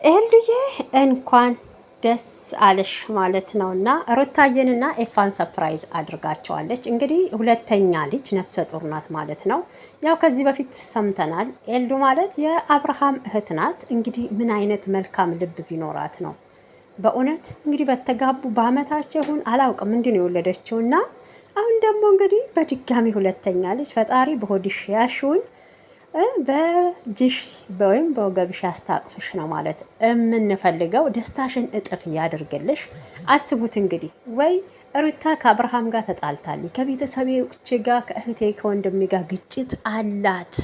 ኤልዱዬ እንኳን ደስ አለሽ ማለት ነው። እና ሩታዬንና ኤፋን ሰፕራይዝ አድርጋቸዋለች። እንግዲህ ሁለተኛ ልጅ ነፍሰ ጡር ናት ማለት ነው። ያው ከዚህ በፊት ሰምተናል። ኤልዱ ማለት የአብርሃም እህት ናት። እንግዲህ ምን አይነት መልካም ልብ ቢኖራት ነው በእውነት እንግዲህ በተጋቡ በአመታቸው ይሁን አላውቅም ምንድን ነው የወለደችው። እና አሁን ደግሞ እንግዲህ በድጋሚ ሁለተኛ ልጅ ፈጣሪ በሆድሽ ያሽውን በእጅሽ ወይም በወገብሽ ያስታቅፍሽ ነው ማለት የምንፈልገው። ደስታሽን እጥፍ እያደርግልሽ። አስቡት እንግዲህ ወይ ሩታ ከአብርሃም ጋር ተጣልታለች፣ ከቤተሰቦቼ ጋር ከእህቴ ከወንድሜ ጋር ግጭት አላት፣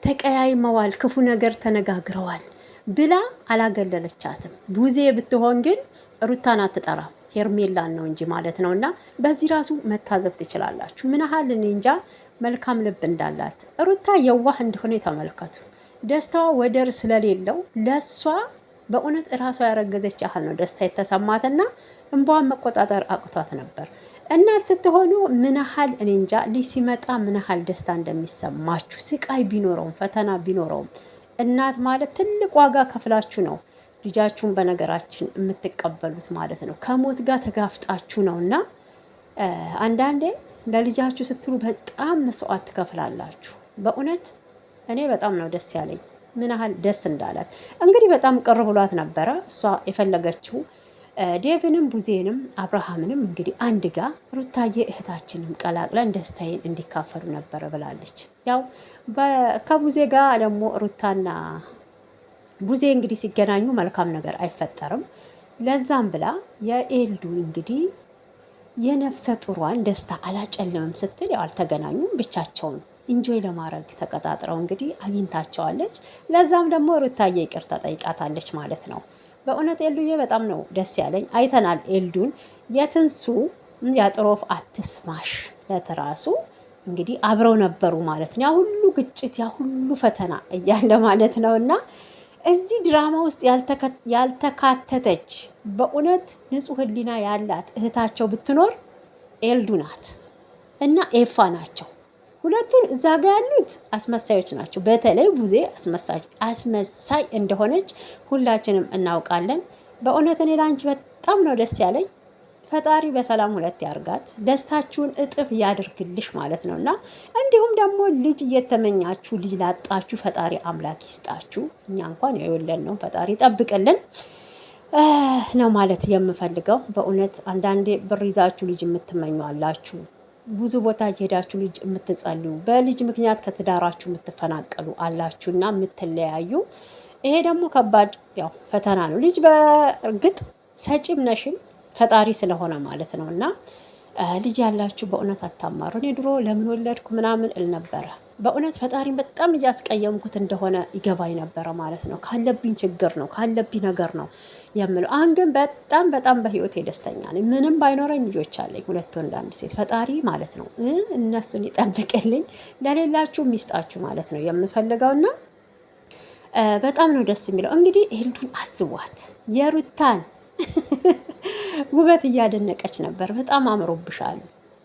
ተቀያይመዋል፣ ክፉ ነገር ተነጋግረዋል ብላ አላገለለቻትም። ቡዜ ብትሆን ግን ሩታን አትጠራም ሄርሜላን ነው እንጂ ማለት ነው። እና በዚህ ራሱ መታዘብ ትችላላችሁ ምን ያህል እኔ እንጃ መልካም ልብ እንዳላት። ሩታ የዋህ እንደሆነ ተመልከቱ። ደስታዋ ወደር ስለሌለው ለሷ በእውነት እራሷ ያረገዘች ያህል ነው ደስታ የተሰማትና እንባዋን መቆጣጠር አቅቷት ነበር። እናት ስትሆኑ ምን ያህል እኔ እንጃ ልጅ ሲመጣ ምን ያህል ደስታ እንደሚሰማችሁ፣ ስቃይ ቢኖረውም ፈተና ቢኖረውም እናት ማለት ትልቅ ዋጋ ከፍላችሁ ነው ልጃችሁን በነገራችን የምትቀበሉት ማለት ነው። ከሞት ጋር ተጋፍጣችሁ ነው። እና አንዳንዴ ለልጃችሁ ስትሉ በጣም መስዋዕት ትከፍላላችሁ። በእውነት እኔ በጣም ነው ደስ ያለኝ ምን ያህል ደስ እንዳላት። እንግዲህ በጣም ቅር ብሏት ነበረ። እሷ የፈለገችው ዴቭንም ቡዜንም አብርሃምንም እንግዲህ አንድ ጋ ሩታዬ እህታችንም ቀላቅለን ደስታዬን እንዲካፈሉ ነበረ ብላለች። ያው ከቡዜ ጋር ደግሞ ሩታና ቡዜ እንግዲህ ሲገናኙ መልካም ነገር አይፈጠርም። ለዛም ብላ የኤልዱን እንግዲህ የነፍሰ ጡሯን ደስታ አላጨልምም ስትል ያው አልተገናኙም፣ ብቻቸውን ኢንጆይ ለማድረግ ተቀጣጥረው እንግዲህ አግኝታቸዋለች። ለዛም ደግሞ ሩታዬ ይቅርታ ጠይቃታለች ማለት ነው። በእውነት ኤልዱዬ በጣም ነው ደስ ያለኝ። አይተናል ኤልዱን የትንሱ ያጥሮፍ አትስማሽ ለትራሱ እንግዲህ አብረው ነበሩ ማለት ነው። ያ ሁሉ ግጭት ያ ሁሉ ፈተና እያለ ማለት ነው። እና እዚህ ድራማ ውስጥ ያልተካተተች በእውነት ንጹህ ሕሊና ያላት እህታቸው ብትኖር ኤልዱ ናት እና ኤፋ ናቸው። ሁለቱን እዛ ጋ ያሉት አስመሳዮች ናቸው። በተለይ ቡዜ አስመሳይ እንደሆነች ሁላችንም እናውቃለን። በእውነት እኔ ላንቺ በጣም ነው ደስ ያለኝ። ፈጣሪ በሰላም ሁለት ያርጋት፣ ደስታችሁን እጥፍ ያድርግልሽ ማለት ነው። እና እንዲሁም ደግሞ ልጅ እየተመኛችሁ ልጅ ላጣችሁ ፈጣሪ አምላክ ይስጣችሁ። እኛ እንኳን የወለን ነው ፈጣሪ ጠብቅልን ነው ማለት የምፈልገው። በእውነት አንዳንዴ ብር ይዛችሁ ልጅ የምትመኙ አላችሁ፣ ብዙ ቦታ እየሄዳችሁ ልጅ የምትጸልዩ፣ በልጅ ምክንያት ከትዳራችሁ የምትፈናቀሉ አላችሁና የምትለያዩ። ይሄ ደግሞ ከባድ ያው ፈተና ነው። ልጅ በእርግጥ ሰጪም ነሽም ፈጣሪ ስለሆነ ማለት ነው። እና ልጅ ያላችሁ በእውነት አታማሩ። እኔ ድሮ ለምን ወለድኩ ምናምን እል ነበረ። በእውነት ፈጣሪን በጣም እያስቀየምኩት እንደሆነ ይገባኝ ነበረ ማለት ነው። ካለብኝ ችግር ነው ካለብኝ ነገር ነው የምለው። አሁን ግን በጣም በጣም በህይወቴ ደስተኛ ነኝ። ምንም ባይኖረኝ ልጆች አለኝ፣ 2 ወንድ 1 ሴት። ፈጣሪ ማለት ነው እነሱን ይጠብቅልኝ፣ ለሌላችሁ ሚስጣችሁ ማለት ነው የምፈልገውና በጣም ነው ደስ የሚለው። እንግዲህ ኤልዱን አስቧት የሩታን ውበት እያደነቀች ነበር። በጣም አምሮብሻል።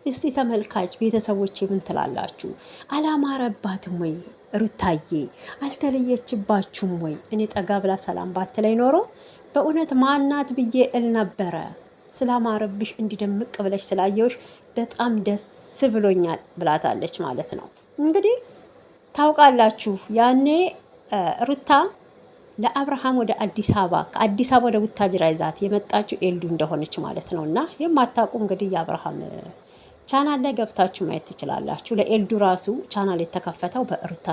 እስቲ ተመልካች ቤተሰቦች ምን ትላላችሁ? አላማረባትም ወይ ሩታዬ? አልተለየችባችሁም ወይ? እኔ ጠጋ ብላ ሰላም ባትለኝ ኖሮ በእውነት ማናት ብዬ እል ነበረ። ስላማረብሽ እንዲደምቅ ብለሽ ስላየውሽ በጣም ደስ ብሎኛል ብላታለች ማለት ነው። እንግዲህ ታውቃላችሁ ያኔ ሩታ ለአብርሃም ወደ አዲስ አበባ ከአዲስ አበባ ወደ ቡታጅራ ይዛት የመጣችው ኤልዱ እንደሆነች ማለት ነው። እና የማታውቁ እንግዲህ የአብርሃም ቻናል ላይ ገብታችሁ ማየት ትችላላችሁ። ለኤልዱ ራሱ ቻናል የተከፈተው በሩታ